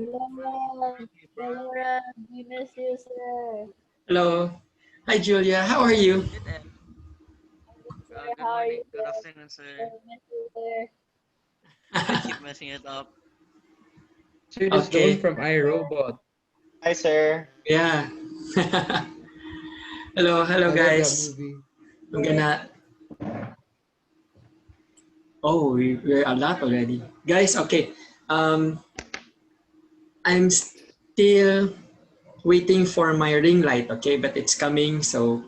Valorant, Valorant, we miss you, sir. Hello. Hi, Julia. How are you? Good, Sir, good how are morning, you, good sir? afternoon, We sir. miss you, sir. I keep messing it up. Sir, that's the one Okay. from iRobot. Hi, sir. Yeah. Hello, I love that guys. movie. I'm gonna. Oh, we're a lot already, guys. Okay. Um, I'm still waiting for my ring light. Okay, but it's coming. So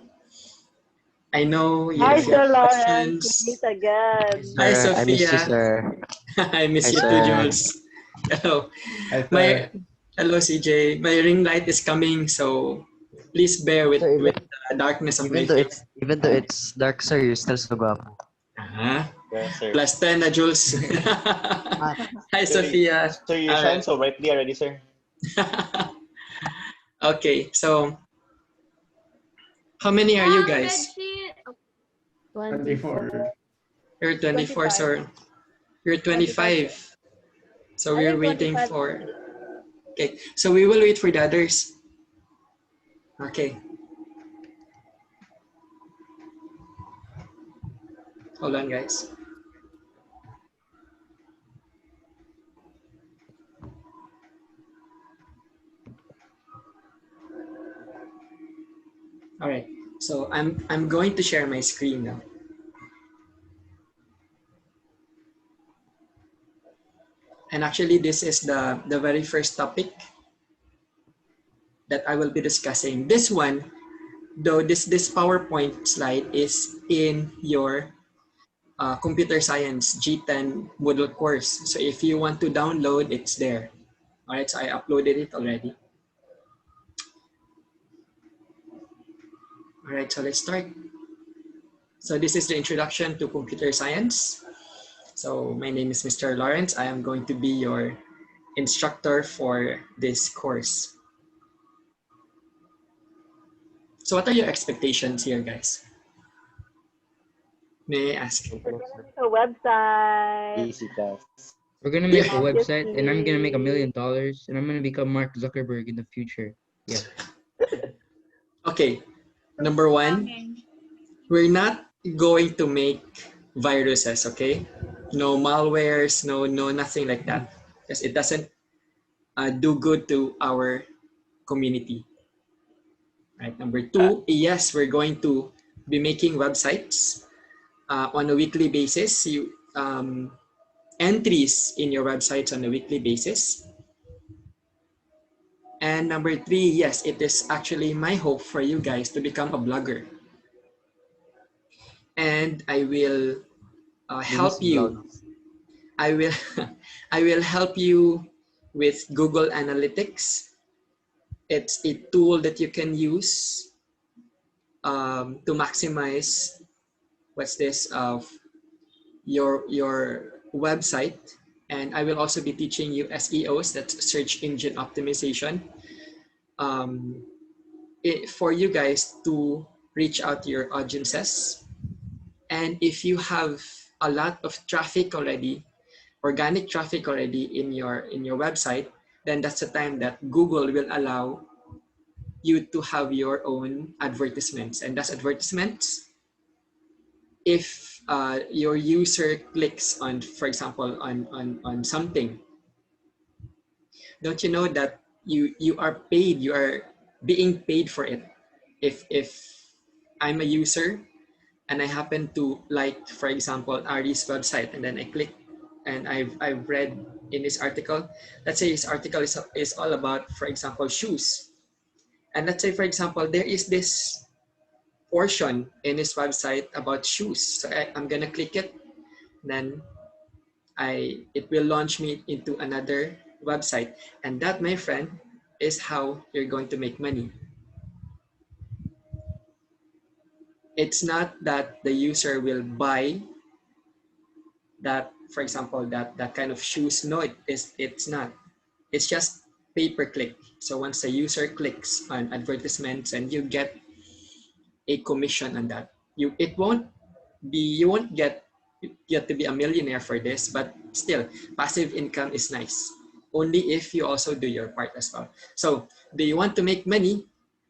I know Yeah, Hi, if you yeah. Sir have Lawrence. We questions. meet Hi, again. Hi, sir. Sir, I miss you, Sophia. sir. I miss Hi, you too, sir. Jules. Hello. Hi, My sir. hello, CJ. My ring light is coming, so please bear with Sir, the darkness of my face. even though it's dark, sir, you're still so guapo. Uh-huh. Yes, sir. Plus 10 na, Jules. Ah, Hi, sir, Sophia. sir, you All shine right. so brightly already, sir. Okay, so how many are you guys? 24. 24. You're 24, 25. so you're 25, sir. 25. So I we're think waiting 25 for. already. Okay, so we will wait for the others. Okay, hold on, guys. All right, so I'm going to share my screen now. And actually, this is the very first topic that I will be discussing. This one, though, this PowerPoint slide is in your computer science G10 Moodle course. So if you want to download, it's there. All right, so I uploaded it already. All right, so let's start. So this is the introduction to computer science. So my name is Mr. Lawrence. I am going to be your instructor for this course. So what are your expectations here, guys? May I ask? We're gonna make a website. Easy class. We're gonna Yeah. make a website, and I'm gonna make $1 Obviously. million, and I'm gonna become Mark Zuckerberg in the future. Yeah. Okay. Number one, we're not going to make viruses, okay? No malwares, no nothing like that, because it doesn't do good to our community. Right. Number two, yes, we're going to be making websites on a weekly basis. You entries in your websites on a weekly basis. And number three, yes, it is actually my hope for you guys to become a blogger. And I will We miss help you. vlogs. I will, I will help you with Google Analytics. It's a tool that you can use to maximize what's this of your website. And I will also be teaching you SEOs, that's search engine optimization, for you guys to reach out to your audiences. And if you have a lot of traffic already, organic traffic already in your website, then that's the time that Google will allow you to have your own advertisements. And that's advertisements if your user clicks on, for example, on something. Don't you know that you are paid, you are being paid for it? If I'm a user and I happen to like, for example, Ari's website, and then I click and I've read in this article, let's say his article is all about, for example, shoes. And let's say, for example, there is this portion in his website about shoes. So I'm gonna click it, then it will launch me into another website. And that, my friend, is how you're going to make money. It's not that the user will buy that, for example, that kind of shoes. No, it's not. It's just pay per click. So once the user clicks on advertisements, and you get a commission on that, you won't get to be a millionaire for this, but still passive income is nice. only if you also do your part as well. So do you want to make money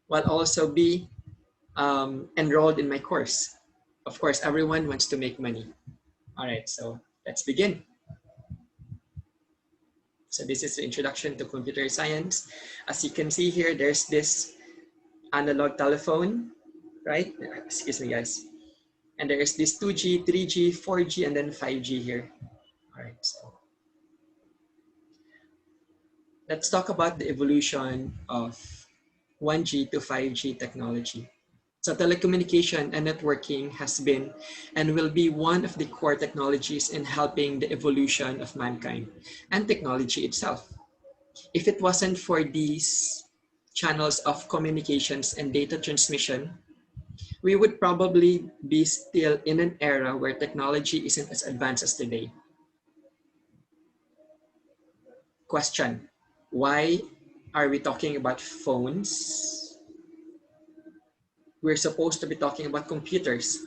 while also be enrolled in my course? Of course, everyone wants to make money. All right, so let's begin. So this is the introduction to computer science. As you can see here, there's this analog telephone, right? Excuse me, guys. And there's this 2G, 3G, 4G, and then 5G here. All right, so let's talk about the evolution of 1G to 5G technology. So telecommunication and networking has been and will be one of the core technologies in helping the evolution of mankind and technology itself. If it wasn't for these channels of communications and data transmission, we would probably be still in an era where technology isn't as advanced as today. Question: why are we talking about phones? We're supposed to be talking about computers.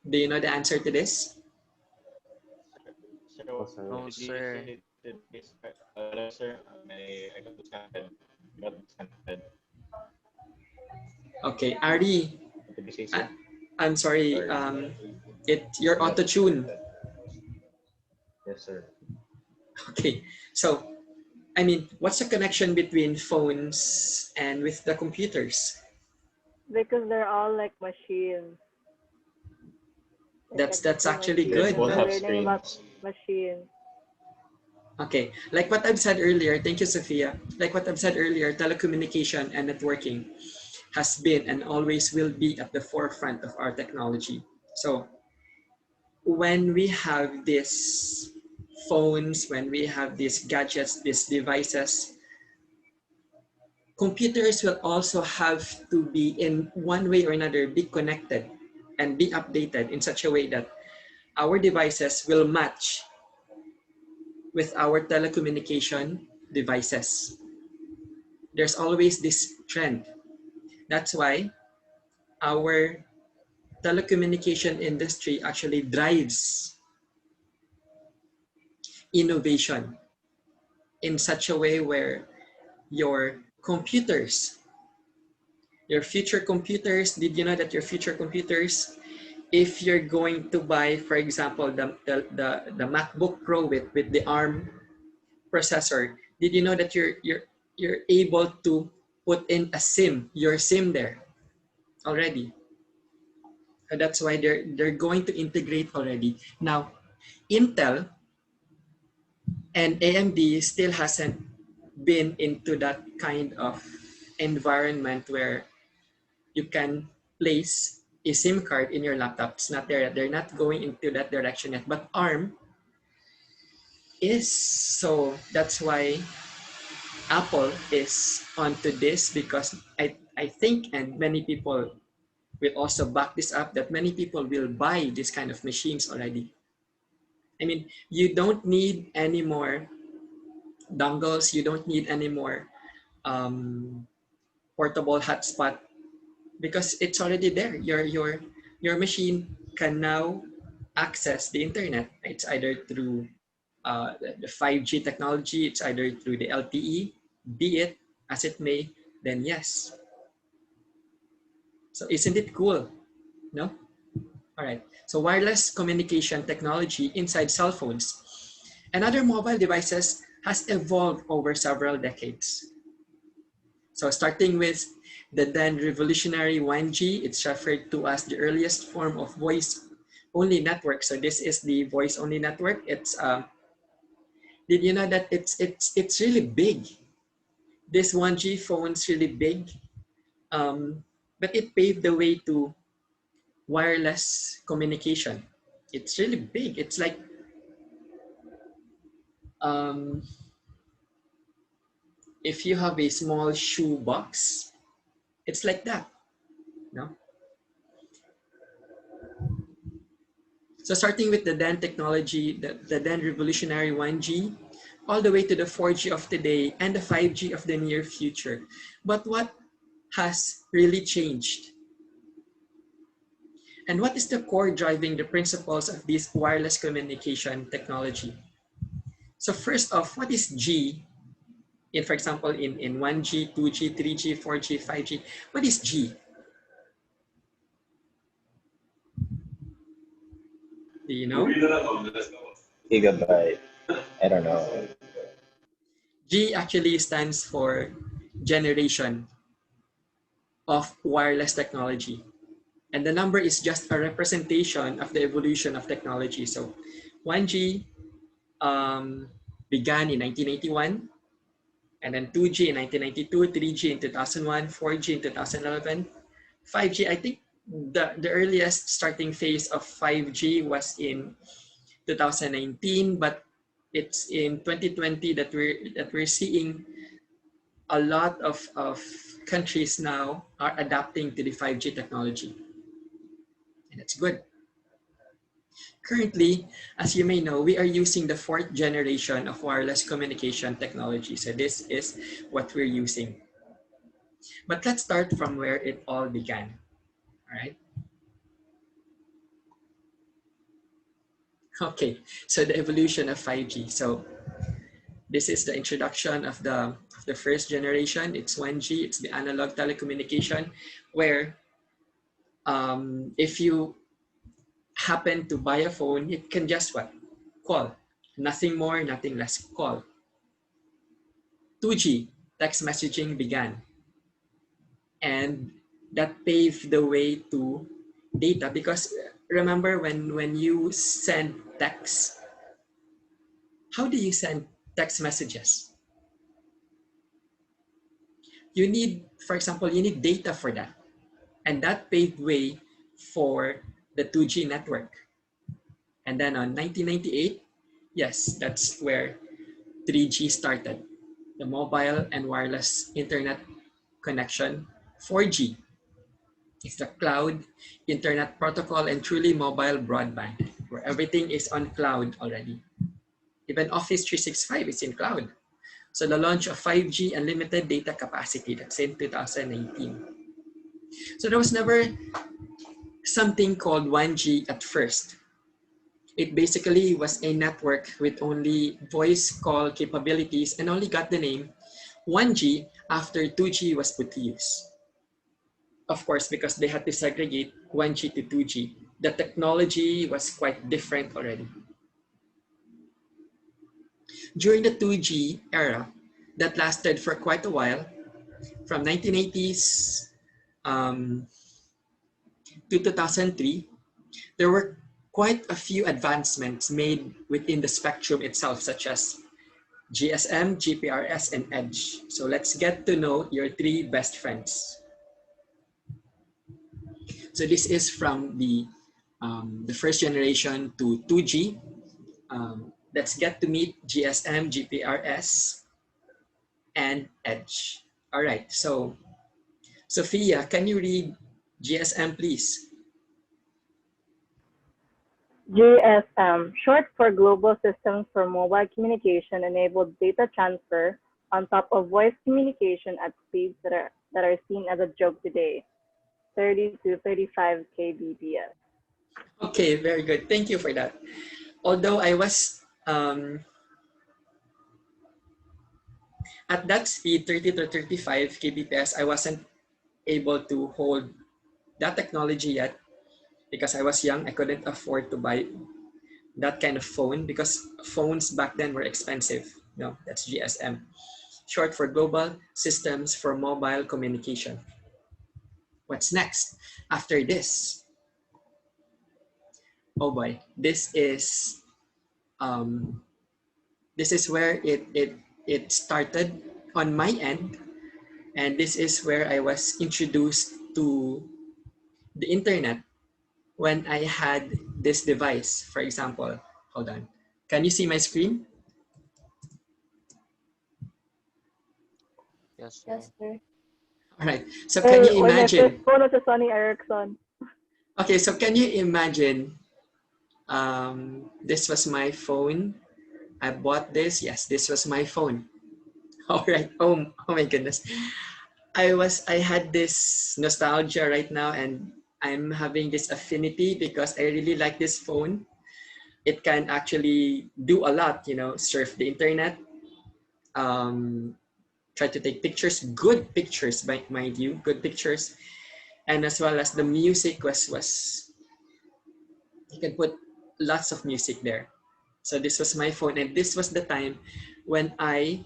Do you know the answer to this? So, sir. No, Could you sir. say it this again, sir? I got disconnected. Got disconnected. Okay, Ari, What did you say, sir? I'm sorry. Sorry. Your I got auto tune. disconnected. Yes, sir. Okay, so I mean, what's the connection between phones and with the computers? Because they're all like machines. Like That's actually machines. They good. And both we're have learning about screens. machines. Okay, like what I've said earlier, thank you, Sophia. Like what I've said earlier, telecommunication and networking has been and always will be at the forefront of our technology. So when we have these phones, when we have these gadgets, these devices, computers will also have to be in one way or another be connected and be updated in such a way that our devices will match with our telecommunication devices. There's always this trend. That's why our telecommunication industry actually drives innovation in such a way where your computers, your future computers, did you know that your future computers, if you're going to buy, for example, the MacBook Pro with the ARM processor, did you know that you're able to put in a SIM, your SIM there already? So that's why they're going to integrate already. Now, Intel and AMD still hasn't been into that kind of environment where you can place a SIM card in your laptop. It's not there yet. They're not going into that direction yet. But ARM is, so that's why Apple is onto this, because I think, and many people will also back this up, that many people will buy this kind of machines already. I mean, you don't need any more dongles. You don't need any more portable hotspot, because it's already there. Your machine can now access the internet. It's either through the 5G technology, it's either through the LTE, be it as it may, then yes. So isn't it cool? No? All right. So wireless communication technology inside cell phones and other mobile devices has evolved over several decades. So starting with the then revolutionary 1G, it's referred to as the earliest form of voice-only network. So this is the voice-only network. It's did you know that it's really big? This 1G phone's really big, but it paved the way to wireless communication. It's really big. It's like um, if you have a small shoe box, it's like that. No? So starting with the then technology, the then revolutionary 1G, all the way to the 4G of today and the 5G of the near future. But what has really changed? And what is the core driving the principles of this wireless communication technology? So first off, what is G? In, for example, in 1G, 2G, 3G, 4G, 5G, what is G? Do you know? Gigabyte. I don't know. G actually stands for generation of wireless technology. And the number is just a representation of the evolution of technology. So 1G began in 1981, and then 2G in 1992, 3G in 2001, 4G in 2011, 5G, I think the earliest starting phase of 5G was in 2019, but it's in 2020 that we're seeing a lot of countries now are adapting to the 5G technology. And that's good. Currently, as you may know, we are using the fourth generation of wireless communication technology. So this is what we're using. But let's start from where it all began. All right. Okay, so the evolution of 5G. So this is the introduction of the first generation. It's 1G, it's the analog telecommunication, where if you happen to buy a phone, you can just what? Call. Nothing more, nothing less, call. 2G, text messaging began. And that paved the way to data, because remember when you send text, how do you send text messages? You need, for example, you need data for that. And that paved way for the 2G network. And then on 1998, yes, that's where 3G started. The mobile and wireless internet connection. 4G is the cloud internet protocol and truly mobile broadband, where everything is on cloud already. Even Office 365 is in cloud. So the launch of 5G unlimited data capacity, that's in 2019. So there was never something called 1G at first. It basically was a network with only voice call capabilities and only got the name 1G after 2G was put to use. Of course, because they had to segregate 1G to 2G. The technology was quite different already. During the 2G era, that lasted for quite a while, from 1980s to 2003, there were quite a few advancements made within the spectrum itself, such as GSM, GPRS, and Edge. So let's get to know your three best friends. So this is from the first generation to 2G. Let's get to meet GSM, GPRS, and Edge. All right, so Sophia, can you read GSM, please? GSM, short for Global Systems for Mobile Communication, enabled data transfer on top of voice communication at speeds that are seen as a joke today, 30 to 35 kbps. Okay, very good. Thank you for that. Although I was at that speed, 30 to 35 kbps, I wasn't able to hold that technology yet because I was young. I couldn't afford to buy that kind of phone because phones back then were expensive. No, that's GSM, short for Global Systems for Mobile Communication. What's next after this? Oh boy, this is where it started on my end, and this is where I was introduced to the internet when I had this device. For example, hold on. Can you see my screen? Yes, Yes, sir. sir. All right. So can Hey, you when my first imagine? phone was a Sony Ericsson. Okay, so can you imagine? This was my phone. I bought this. Yes, this was my phone. All right. Oh my goodness. I had this nostalgia right now, and I'm having this affinity because I really like this phone. It can actually do a lot, you know, surf the internet, um, try to take pictures, good pictures, mind you, good pictures, and as well as the music was you can put lots of music there. So this was my phone, and this was the time when I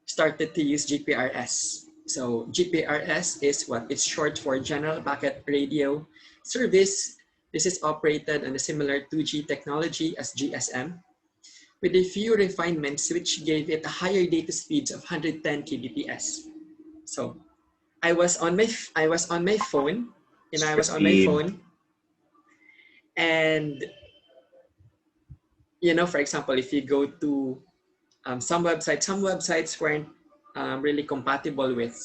started to use GPRS. So GPRS is what? It's short for General Packet Radio Service. This is operated on a similar 2G technology as GSM, with a few refinements which gave it a higher data speeds of 110 kbps. So I was on my phone, and I Super was on my speed. phone, and you know, for example, if you go to some websites weren't really compatible with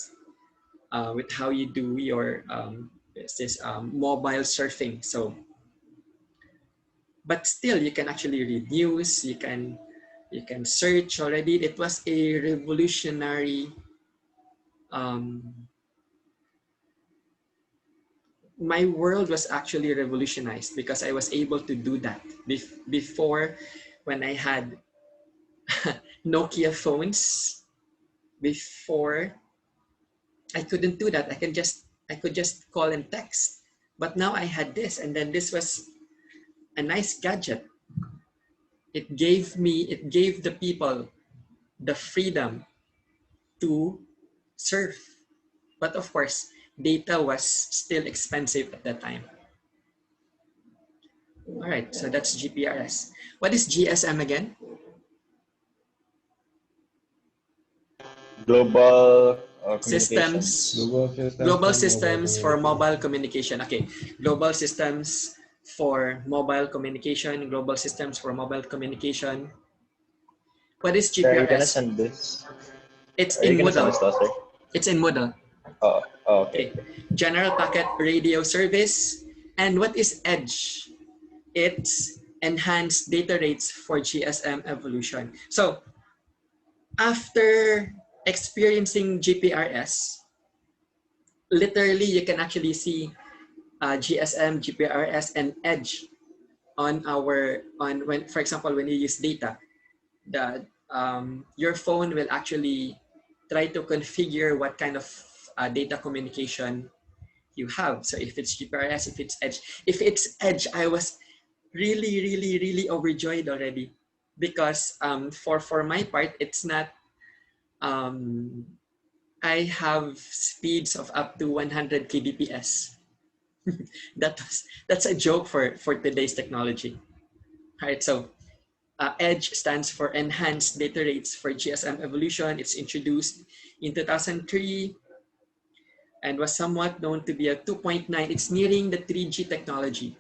how you do your mobile surfing. So, but still, you can actually read news. You can search already. It was a revolutionary. Um, my world was actually revolutionized because I was able to do that. Before, when I had Nokia phones, before I couldn't do that. I could just call and text. But now I had this, and then this was a nice gadget. It gave the people the freedom to surf. But of course, data was still expensive at that time. All right, so that's GPRS. What is GSM again? Global communications. Systems, Global system global for mobile systems for mobile communication. communication. Okay, global systems for mobile communication, global systems for mobile communication. What is Sir, are you gonna GPRS? send this? It's Are you in gonna send Moodle. this to us, sir? It's in Moodle. Oh, okay. Okay. General Packet Radio Service. And what is EDGE? It's Enhanced Data Rates for GSM Evolution. So after experiencing GPRS, literally you can actually see GSM, GPRS, and EDGE on when, for example, when you use data, the your phone will actually try to configure what kind of data communication you have. So if it's GPRS, if it's Edge, I was really, really, really overjoyed already because for my part, it's not. Um, I have speeds of up to 100 kbps. That's a joke for today's technology. All right, so EDGE stands for Enhanced Data Rates for GSM Evolution. It's introduced in 2003 and was somewhat known to be a 2.9. It's nearing the 3G technology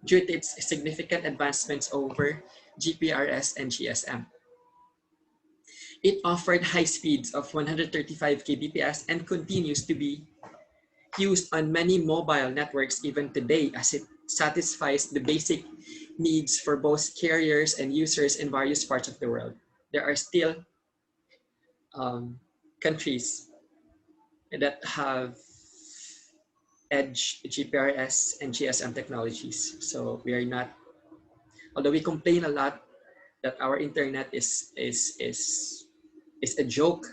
due to its significant advancements over GPRS and GSM. It offered high speeds of 135 kbps and continues to be used on many mobile networks even today as it satisfies the basic needs for both carriers and users in various parts of the world. There are still countries that have edge GPRS and GSM technologies. So we are not, although we complain a lot that our internet is a joke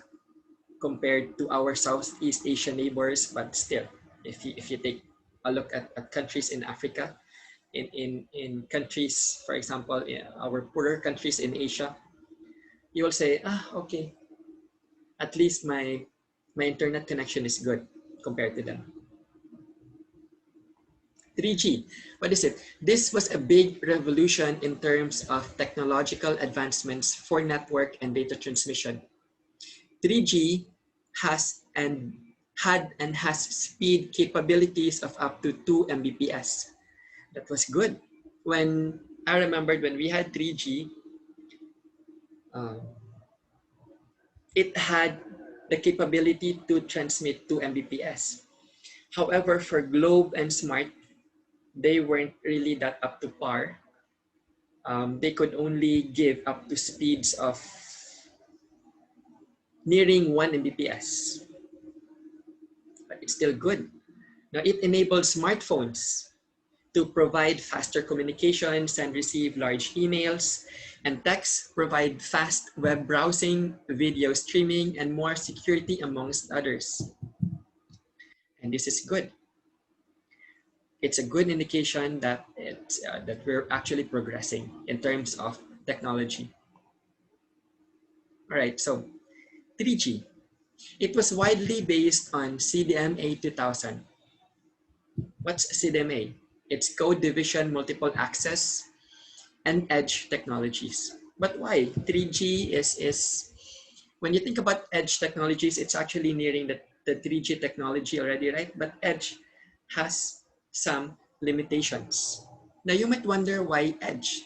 compared to our Southeast Asian neighbors, but still, if you take a look at countries in Africa, in countries, for example, in our poorer countries in Asia, you will say, okay, at least my internet connection is good compared to them. 3G, what is it? This was a big revolution in terms of technological advancements for network and data transmission. 3G has and had and has speed capabilities of up to 2 Mbps. That was good. When I remembered when we had 3G, um, it had the capability to transmit 2 Mbps. However, for Globe and Smart, they weren't really that up to par. They could only give up to speeds of nearing 1 Mbps, but it's still good. Now, it enabled smartphones to provide faster communication, send, receive large emails and texts, provide fast web browsing, video streaming, and more security amongst others. And this is good. It's a good indication that that we're actually progressing in terms of technology. All right, so 3G. It was widely based on CDMA 2000. What's CDMA? It's code division, multiple access, and edge technologies. But why? 3G is when you think about edge technologies, it's actually nearing the 3G technology already, right? But edge has some limitations. Now you might wonder why edge?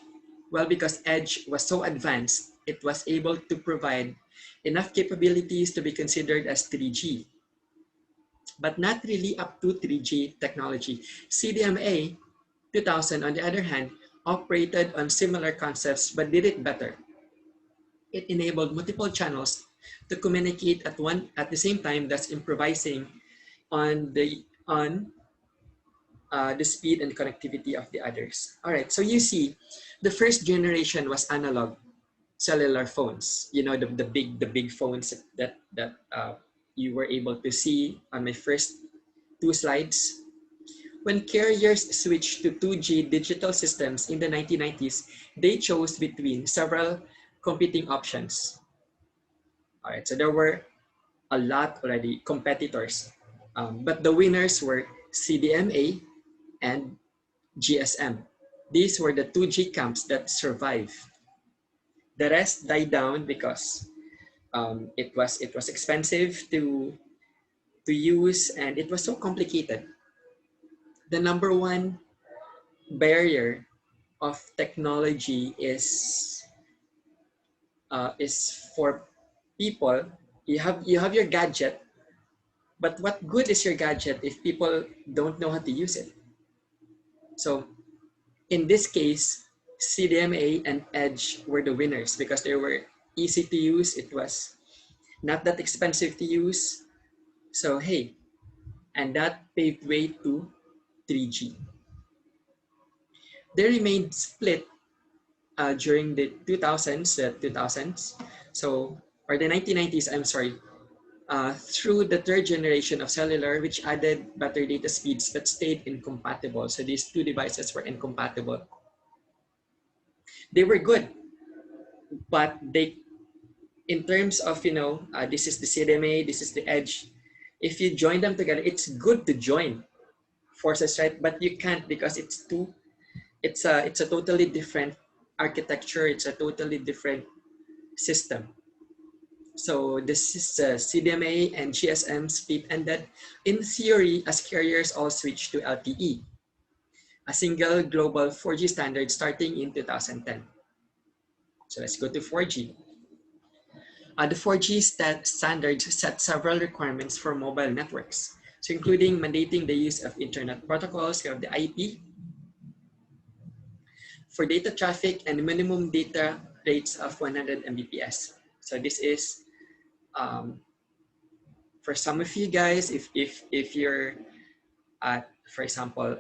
Well, because edge was so advanced, it was able to provide enough capabilities to be considered as 3G, but not really up to 3G technology. CDMA 2000, on the other hand, operated on similar concepts but did it better. It enabled multiple channels to communicate at the same time, thus improvising on the speed and connectivity of the others. All right, so you see, the first generation was analog cellular phones. You know, the big phones that you were able to see on my first two slides. When carriers switched to 2G digital systems in the 1990s, they chose between several competing options. All right, so there were a lot already competitors, but the winners were CDMA and GSM. These were the 2G camps that survived. The rest died down because it was expensive to use and it was so complicated. The number one barrier of technology is for people. You have your gadget, but what good is your gadget if people don't know how to use it? So in this case, CDMA and Edge were the winners because they were easy to use. It was not that expensive to use. So hey, and that paved way to 3G. They remained split during the 2000s, so, or the 1990s, I'm sorry, through the third generation of cellular, which added better data speeds but stayed incompatible. So these two devices were incompatible. They were good, but in terms of, this is the CDMA, this is the Edge. If you join them together, it's good to join forces, right? But you can't because it's a totally different architecture. It's a totally different system. So this is CDMA and GSM split ended in theory as carriers all switched to LTE, a single global 4G standard starting in 2010. So let's go to 4G. The 4G standards set several requirements for mobile networks, so including mandating the use of internet protocols, you have the IP, for data traffic and minimum data rates of 100 Mbps. So this is for some of you guys, if you're at, for example,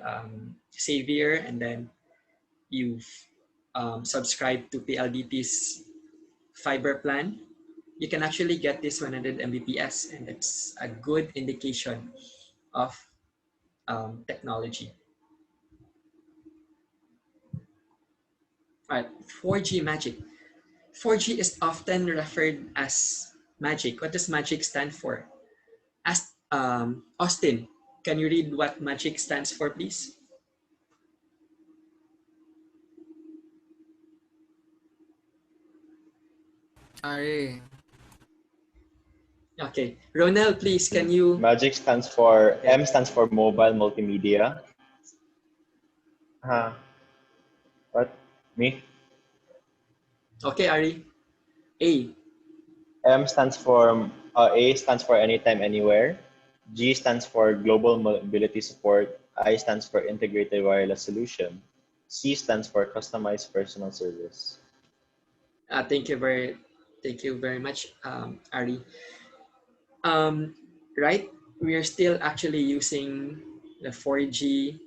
Xavier, and then you've subscribed to PLDT's fiber plan, you can actually get this 100 Mbps, and it's a good indication of technology. All right, 4G magic. 4G is often referred as magic. What does magic stand for? Ask Austin, can you read what magic stands for, please? Sorry. Okay, Ronel, please, can you? Magic stands for, M stands for mobile multimedia. What? Me? Okay, Ari. A. A stands for anytime, anywhere. G stands for global mobility support. I stands for integrated wireless solution. C stands for customized personal service. Thank you very much, Ari. Right, we are still actually using the 4G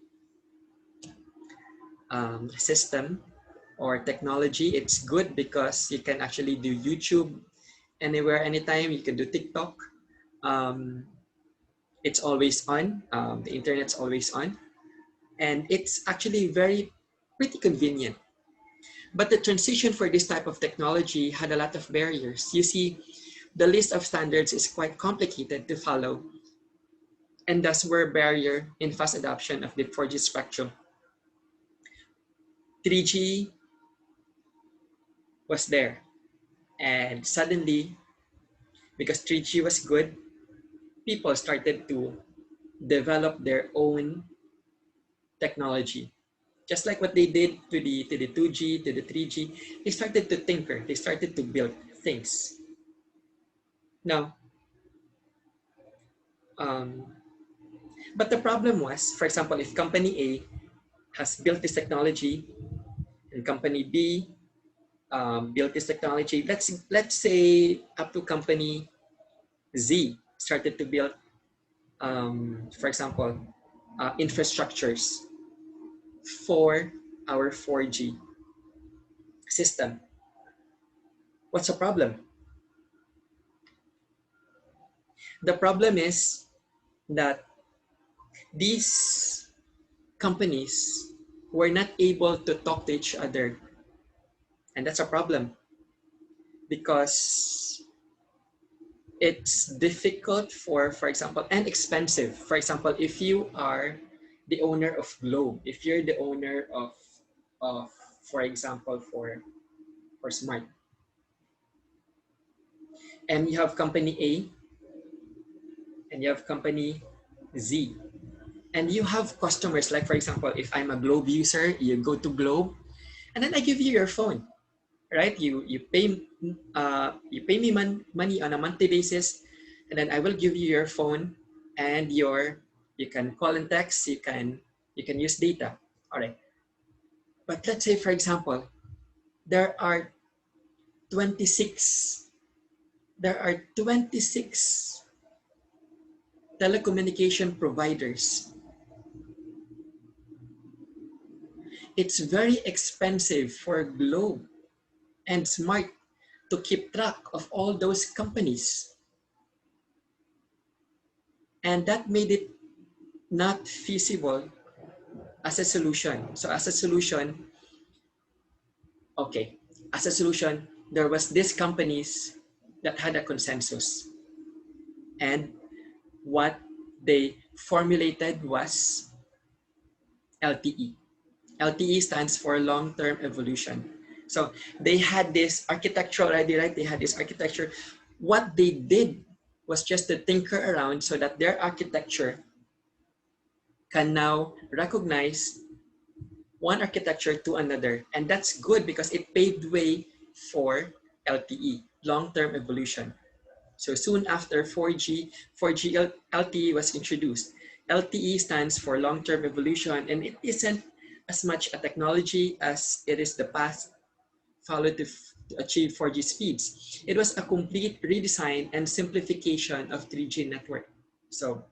system or technology, it's good because you can actually do YouTube anywhere, anytime. You can do TikTok. It's always on. The internet's always on. And it's actually pretty convenient. But the transition for this type of technology had a lot of barriers. You see, the list of standards is quite complicated to follow, and thus were a barrier in fast adoption of the 4G spectrum. 3G was there, and suddenly, because 3G was good, people started to develop their own technology. Just like what they did to the 2G, to the 3G, they started to tinker, they started to build things. Now, but the problem was, for example, if company A has built this technology and company B built this technology, let's say up to company Z started to build, for example, infrastructures for our 4G system. What's the problem? The problem is that these companies were not able to talk to each other. And that's a problem because it's difficult for example, and expensive. For example, if you are the owner of Globe, if you're the owner of for example, for Smart, and you have company A and you have company Z, and you have customers, like for example, if I'm a Globe user, you go to Globe, and then I give you your phone, right? You pay me money on a monthly basis, and then I will give you your phone, and you can call and text, you can use data. All right. But let's say, for example, there are 26 there are 26 telecommunication providers. It's very expensive for Globe and Smart to keep track of all those companies. And that made it not feasible as a solution. So as a solution, okay, as a solution, there was these companies that had a consensus. And what they formulated was LTE. LTE stands for long-term evolution. So they had this architecture already, right? They had this architecture. What they did was just to tinker around so that their architecture can now recognize one architecture to another. And that's good because it paved way for LTE, long-term evolution. So soon after 4G LTE was introduced. LTE stands for long-term evolution, and it isn't as much a technology as it is the path followed to achieve 4G speeds. It was a complete redesign and simplification of 3G network. So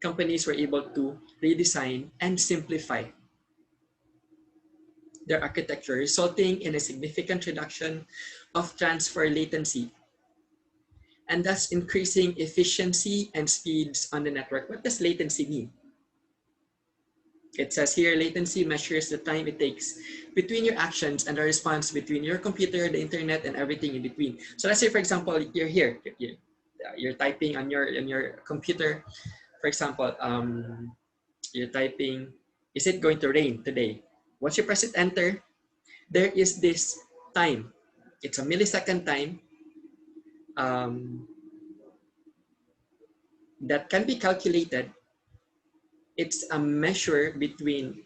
companies were able to redesign and simplify their architecture, resulting in a significant reduction of transfer latency and thus increasing efficiency and speeds on the network. What does latency mean? It says here, latency measures the time it takes between your actions and the response between your computer, the internet, and everything in between. So let's say, for example, you're here, you're typing on your computer. For example, you're typing, is it going to rain today? Once you press it enter, there is this time. It's a millisecond time that can be calculated. It's a measure between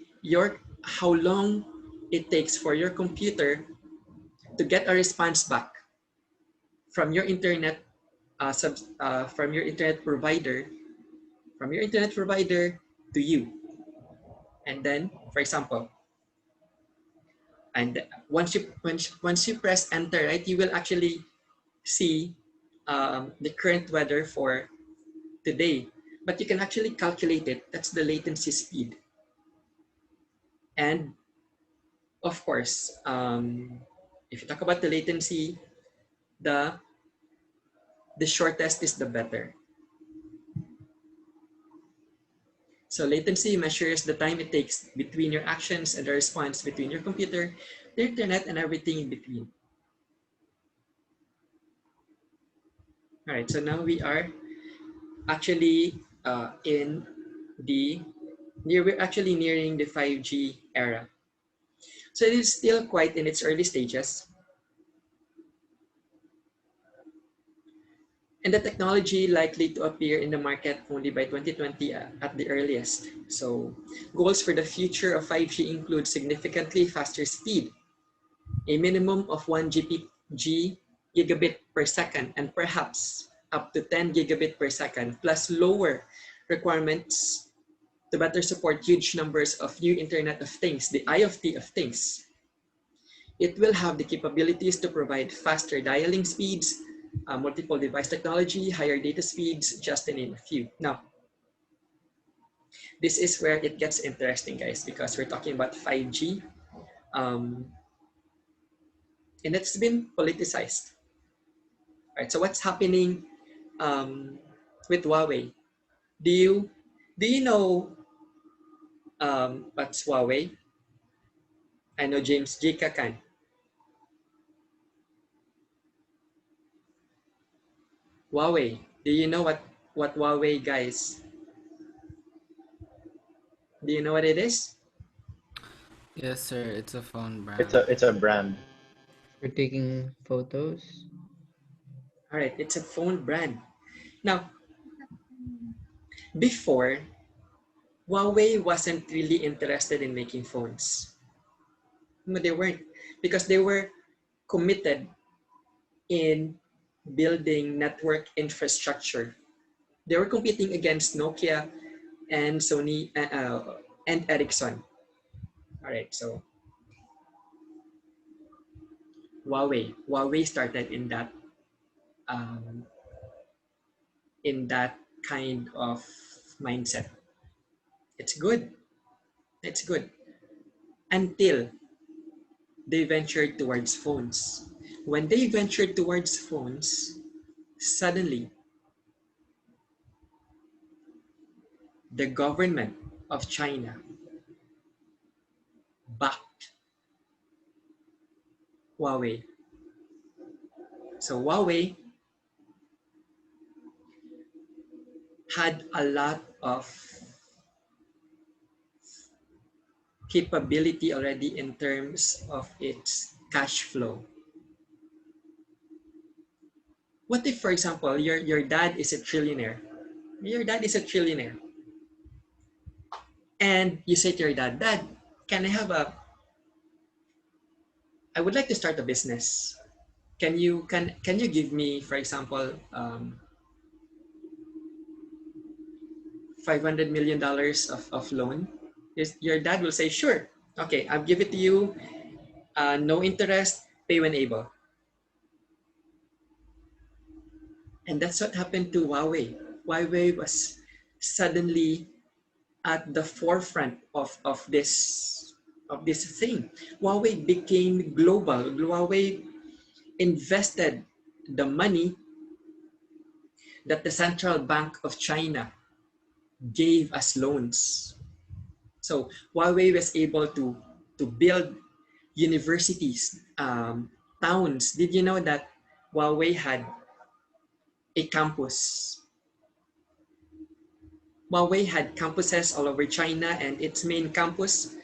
how long it takes for your computer to get a response back from your internet from your internet provider to you. And then, for example, and once you press enter, right, you will actually see the current weather for today. but you can actually calculate it. That's the latency speed. And of course, if you talk about the latency, the shortest is the better. So latency measures the time it takes between your actions and the response between your computer, the internet, and everything in between. All right, so now we are actually we're actually nearing the 5G era. So it is still quite in its early stages. And the technology likely to appear in the market only by 2020 at the earliest. So goals for the future of 5G include significantly faster speed, a minimum of 1 gigabit per second, and perhaps up to 10 gigabit per second, plus lower requirements to better support huge numbers of new Internet of Things, the IoT of Things. It will have the capabilities to provide faster dialing speeds, multiple device technology, higher data speeds, just to name a few. Now, this is where it gets interesting, guys, because we're talking about 5G, and it's been politicized. Right? So what's happening with Huawei? Do you know what's Huawei? I know James J. Kakan. Huawei. Do you know what Huawei, guys? Do you know what it is? Yes, sir. It's a phone It's brand. a brand. For taking photos. All right, it's a phone brand. Now, before, Huawei wasn't really interested in making phones. No, they weren't, because they were committed in building network infrastructure. They were competing against Nokia and Sony and Ericsson. All right, so Huawei started um, in that kind of mindset. It's good. It's good until they ventured towards phones. When they ventured towards phones, suddenly the government of China backed Huawei. So Huawei had a lot of capability already in terms of its cash flow. What if, for example, your dad is a trillionaire? Your dad is a trillionaire. And you say to your dad, Dad, can I have I would like to start a business. Can you give me, for example, $500 million of loan? Your dad will say, sure. Okay, I'll give it to you. No interest, pay when able. And that's what happened to Huawei. Huawei was suddenly at the forefront of this thing. Huawei became global. Huawei invested the money that the Central Bank of China gave as loans. So Huawei was able to build universities, towns. Did you know that Huawei had a campus? Huawei had campuses all over China, and its main campus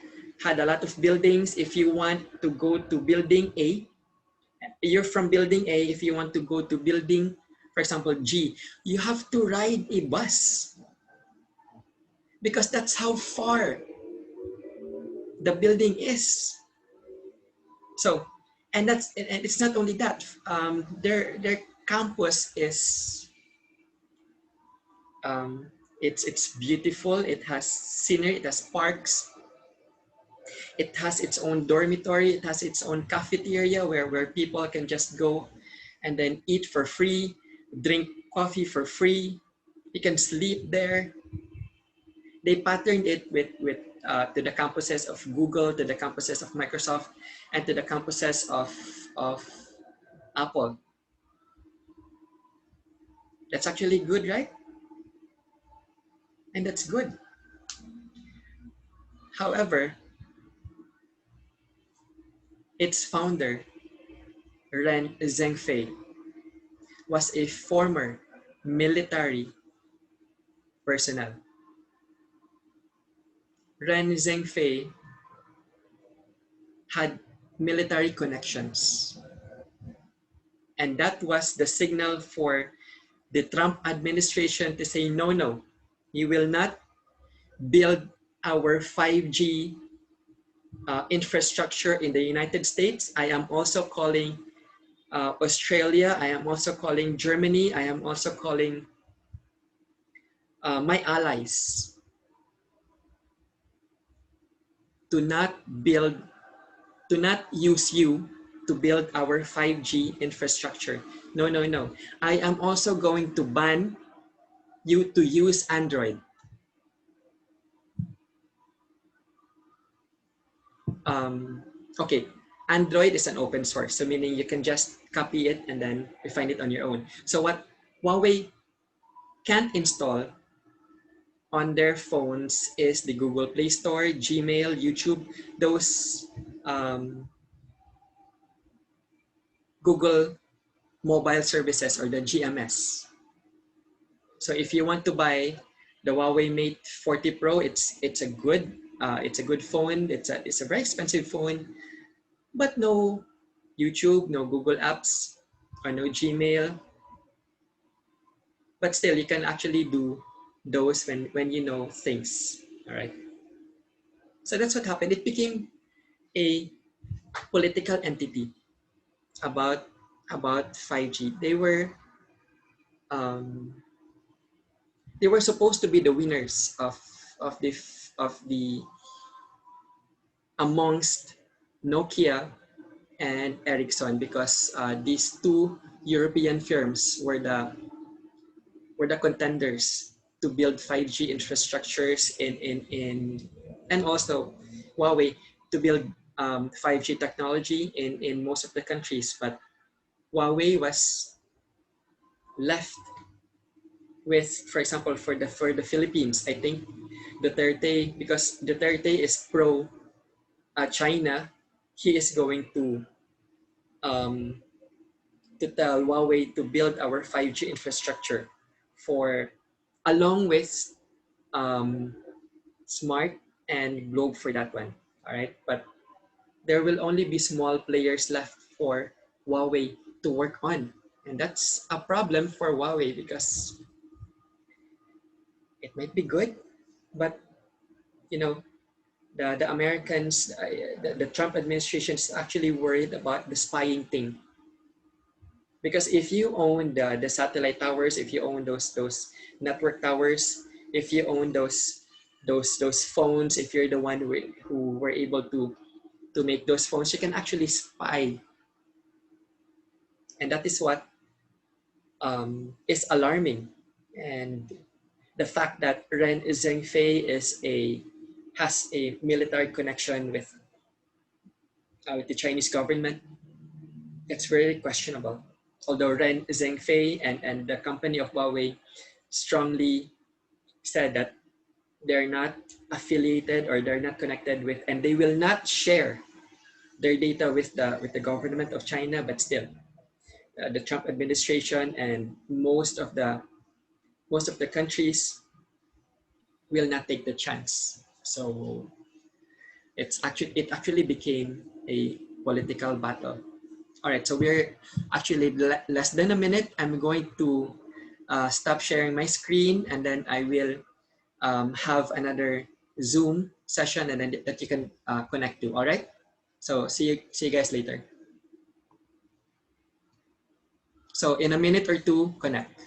had a lot of buildings. If you want to go to building A, you're from building A. If you want to go to building, for example, G, you have to ride a bus because that's how far the building is. So, and it's not only that. Their campus is it's beautiful. It has scenery. It has parks. It has its own dormitory. It has its own cafeteria where people can just go and then eat for free, drink coffee for free. You can sleep there. They patterned it with to the campuses of Google, to the campuses of Microsoft, and to the campuses of Apple. That's actually good, right? And that's good. However, its founder, Ren Zhengfei, was a former military personnel. Ren Zhengfei had military connections. And that was the signal for the Trump administration to say, no, no, you will not build our 5G infrastructure in the United States. I am also calling Australia. I am also calling Germany. I am also calling my allies to not build, to not use you to build our 5G infrastructure. No, no, no. I am also going to ban you to use Android. Okay, Android is an open source, so meaning you can just copy it and then refine it on your own. So what Huawei can't install on their phones is the Google Play Store, Gmail, YouTube, those Google mobile services or the GMS. So if you want to buy the Huawei Mate 40 Pro, it's a good phone. It's a very expensive phone, but no YouTube, no Google Apps, or no Gmail. But still, you can actually do those when you know things. All right. So that's what happened. It became a political entity about 5G. Um, they were supposed to be the winners of the of the amongst Nokia and Ericsson, because these two European firms were the contenders to build 5G infrastructures in and also Huawei to build 5G technology in most of the countries. But Huawei was left with, for example, for the Philippines, I think Duterte, because Duterte is pro China, he is going um, to tell Huawei to build our 5G infrastructure for, along with um, Smart and Globe for that one. All right, but there will only be small players left for Huawei to work on, and that's a problem for Huawei because it might be good, but you know the Americans, the Trump administration is actually worried about the spying thing. Because if you own the satellite towers, if you own those network towers, if you own those phones, if you're the one who were able to make those phones, you can actually spy, and that is what is alarming. And the fact that Ren Zhengfei has a military connection with the Chinese government, it's very questionable. Although Ren Zhengfei and the company of Huawei strongly said that they're not affiliated or they're not connected with, and they will not share their data with the government of China, but still, the Trump administration and most of the countries will not take the chance. So it actually became a political battle. All right, so we're actually less than a minute. I'm going to stop sharing my screen, and then I will have another Zoom session, and then that you can connect to. All right. So see you guys later. So in a minute or two, connect.